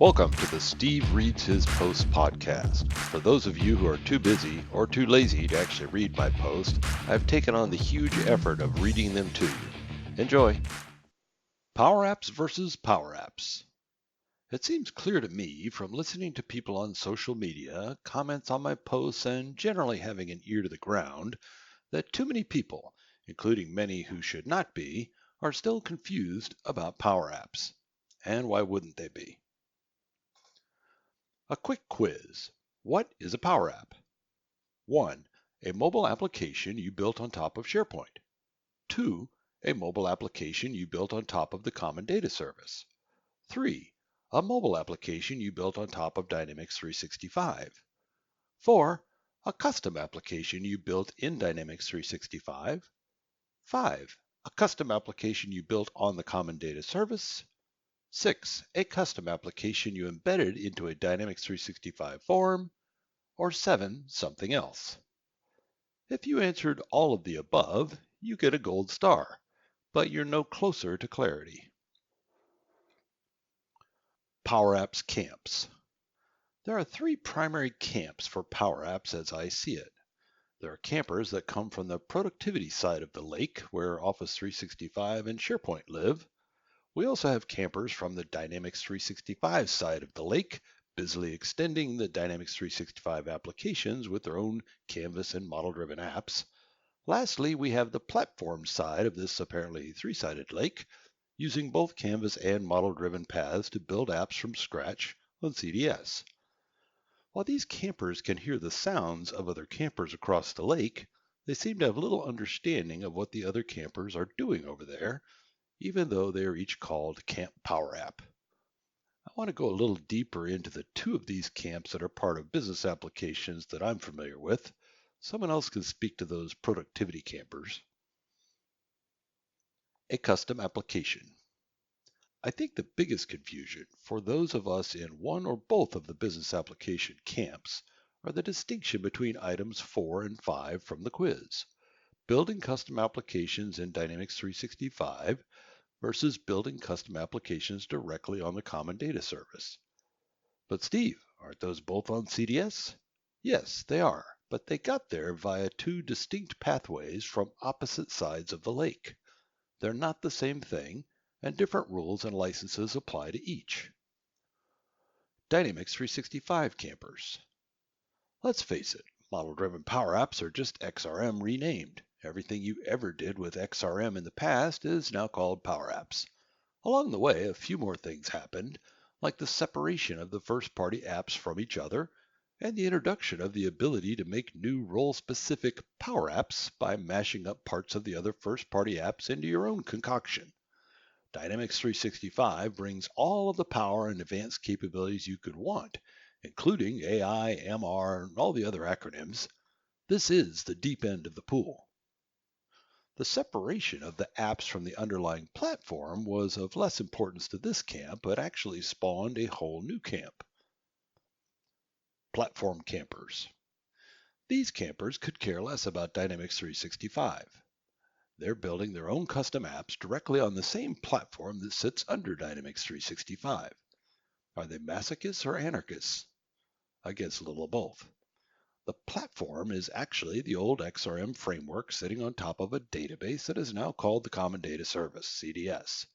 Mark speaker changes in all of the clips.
Speaker 1: Welcome to the Steve Reads His Post podcast. For those of you who are too busy or too lazy to actually read my post, I've taken on the huge effort of reading them to you. Enjoy. PowerApps versus PowerApps. It seems clear to me from listening to people on social media, comments on my posts, and generally having an ear to the ground, that too many people, including many who should not be, are still confused about PowerApps. And why wouldn't they be? A quick quiz. What is a PowerApp? 1. A mobile application you built on top of SharePoint. 2. A mobile application you built on top of the Common Data Service. 3. A mobile application you built on top of Dynamics 365. 4. A custom application you built in Dynamics 365. 5. A custom application you built on the Common Data Service. 6. A custom application you embedded into a Dynamics 365 form. Or 7. Something else. If you answered all of the above, you get a gold star, but you're no closer to clarity. PowerApps Camps. There are 3 primary camps for PowerApps as I see it. There are campers that come from the productivity side of the lake, where Office 365 and SharePoint live. We also have campers from the Dynamics 365 side of the lake, busily extending the Dynamics 365 applications with their own Canvas and model-driven apps. Lastly, we have the platform side of this apparently 3-sided lake, using both Canvas and model-driven paths to build apps from scratch on CDS. While these campers can hear the sounds of other campers across the lake, they seem to have little understanding of what the other campers are doing over there, even though they are each called Camp PowerApp. I want to go a little deeper into the 2 of these camps that are part of business applications that I'm familiar with. Someone else can speak to those productivity campers. A custom application. I think the biggest confusion for those of us in one or both of the business application camps are the distinction between items 4 and 5 from the quiz. Building custom applications in Dynamics 365 versus building custom applications directly on the Common Data Service. But Steve, aren't those both on CDS? Yes, they are, but they got there via 2 distinct pathways from opposite sides of the lake. They're not the same thing, and different rules and licenses apply to each. Dynamics 365 campers. Let's face it, model-driven Power Apps are just XRM renamed. Everything you ever did with XRM in the past is now called PowerApps. Along the way, a few more things happened, like the separation of the first-party apps from each other, and the introduction of the ability to make new role-specific PowerApps by mashing up parts of the other first-party apps into your own concoction. Dynamics 365 brings all of the power and advanced capabilities you could want, including AI, MR, and all the other acronyms. This is the deep end of the pool. The separation of the apps from the underlying platform was of less importance to this camp, but actually spawned a whole new camp. Platform campers. These campers could care less about Dynamics 365. They're building their own custom apps directly on the same platform that sits under Dynamics 365. Are they masochists or anarchists? I guess a little of both. The platform is actually the old XRM framework sitting on top of a database that is now called the Common Data Service, CDS.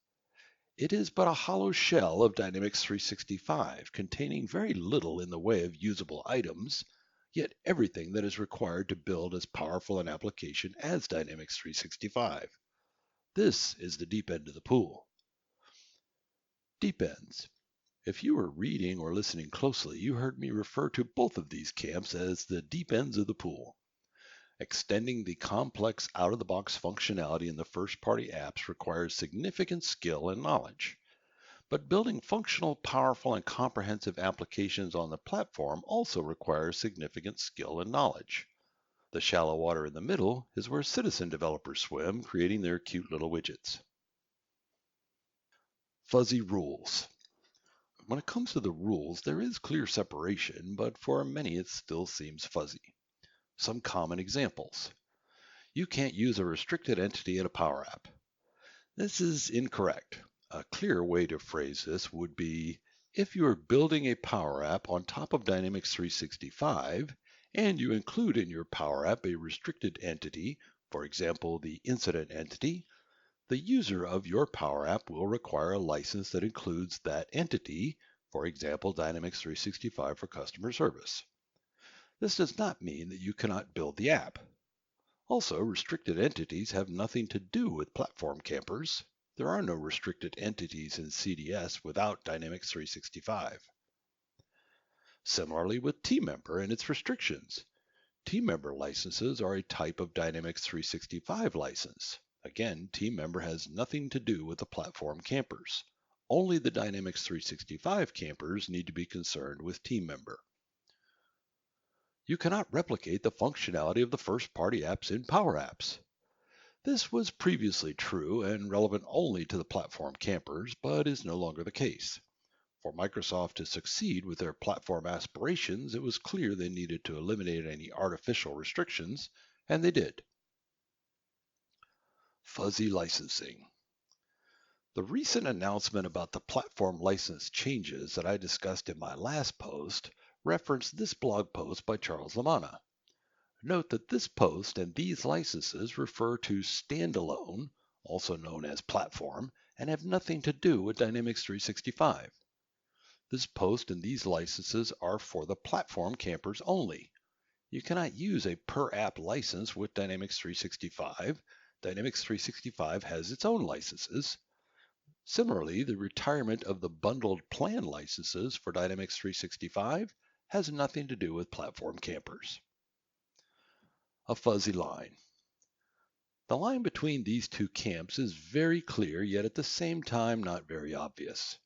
Speaker 1: It is but a hollow shell of Dynamics 365, containing very little in the way of usable items, yet everything that is required to build as powerful an application as Dynamics 365. This is the deep end of the pool. Deep ends. If you were reading or listening closely, you heard me refer to both of these camps as the deep ends of the pool. Extending the complex out-of-the-box functionality in the first-party apps requires significant skill and knowledge. But building functional, powerful, and comprehensive applications on the platform also requires significant skill and knowledge. The shallow water in the middle is where citizen developers swim, creating their cute little widgets. Fuzzy rules. When it comes to the rules, there is clear separation, but for many it still seems fuzzy. Some common examples. You can't use a restricted entity in a PowerApp. This is incorrect. A clear way to phrase this would be, If you are building a Power App on top of Dynamics 365 and you include in your Power App a restricted entity, for example, the incident entity, the user of your Power App will require a license that includes that entity, for example, Dynamics 365 for customer service. This does not mean that you cannot build the app. Also, restricted entities have nothing to do with platform campers. There are no restricted entities in CDS without Dynamics 365. Similarly with Team Member and its restrictions. Team Member licenses are a type of Dynamics 365 license. Again, Team Member has nothing to do with the platform campers. Only the Dynamics 365 campers need to be concerned with Team Member. You cannot replicate the functionality of the first-party apps in PowerApps. This was previously true and relevant only to the platform campers, but is no longer the case. For Microsoft to succeed with their platform aspirations, it was clear they needed to eliminate any artificial restrictions, and they did. Fuzzy licensing. The recent announcement about the platform license changes that I discussed in my last post referenced this blog post by Charles Lamanna. Note that this post and these licenses refer to standalone, also known as platform, and have nothing to do with Dynamics 365. This post and these licenses are for the platform campers only. You cannot use a per app license with Dynamics 365. Dynamics 365 has its own licenses. Similarly, the retirement of the bundled plan licenses for Dynamics 365 has nothing to do with platform campers. A fuzzy line. The line between these two camps is very clear, yet at the same time not very obvious.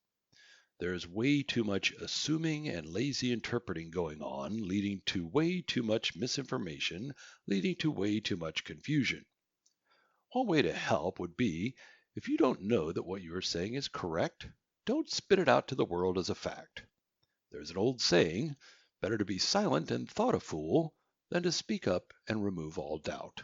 Speaker 1: There is way too much assuming and lazy interpreting going on, leading to way too much misinformation, leading to way too much confusion. One way to help would be, if you don't know that what you are saying is correct, don't spit it out to the world as a fact. There's an old saying, better to be silent and thought a fool than to speak up and remove all doubt.